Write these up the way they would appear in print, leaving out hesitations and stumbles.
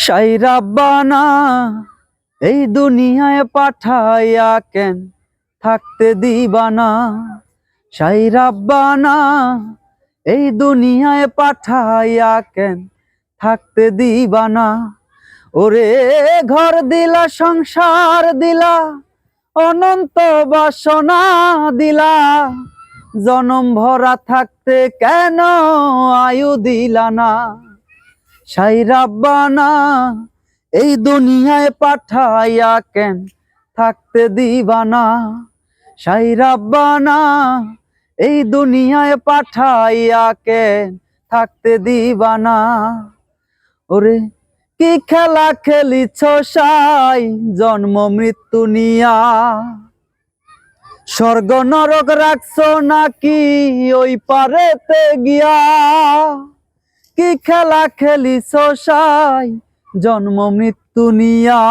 শাই রাব্বানা এই দুনিয়ায় পাঠাইয়া কেন থাকতে দিবানা। শাই রাব্বানা এই দুনিয়ায় পাঠাইয়া কেন থাকতে দিবানা। ওরে ঘর দিলা, সংসার দিলা, অনন্ত বাসনা দিলা, জনম ভরা থাকতে কেন আয়ু দিলা না। শাই রাব্বানা এই দুনিয়ায় পাঠাইয়া কেন থাকতে দিবানা। শাই রাব্বানা এই দুনিয়ায় পাঠাইয়া কেন থাকতে দিবানা। ওরে কি খেলা খেলিছ শাই জন্ম মৃত্যু নিয়া, স্বর্গ নরক রাখছো নাকি ওই পারেতে গিয়া। কি খেলা খেলিছ শাই জন্ম মৃত্যু নিয়া,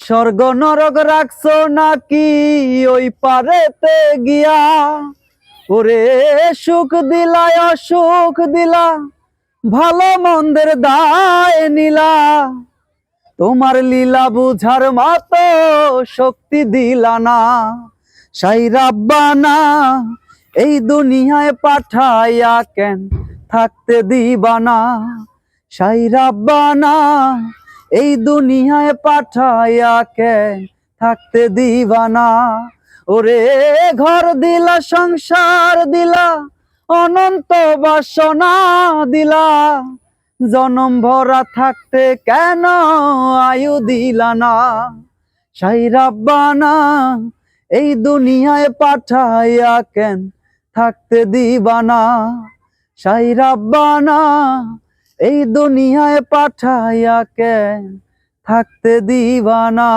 স্বর্গ নরক রাখছো নাকি ওই পারেতে গিয়া। ওরে সুখ দিলা অসুখ দিলা, ভালো মন্দের দায় নিলা, তোমার লীলা বুঝার মতো শক্তি দিলা না। শাই রাব্বানা এই দুনিয়ায় পাঠাইয়া কেন থাকতে দিবানা। শাই রাব্বানা এই দুনিয়ায় পাঠাইয়া কেন থাকতে দিবানা। ওরে ঘর দিলা, সংসার দিলা, অনন্ত বাসনা দিলা, জনম ভরা থাকতে কেন আয়ু দিলা না। শাই রাব্বানা এই দুনিয়ায় পাঠাইয়া কেন থাকতে দিবানা। শাই রাব্বানা এই দুনিয়ায় পাঠাইয়া কেন থাকতে দিবানা।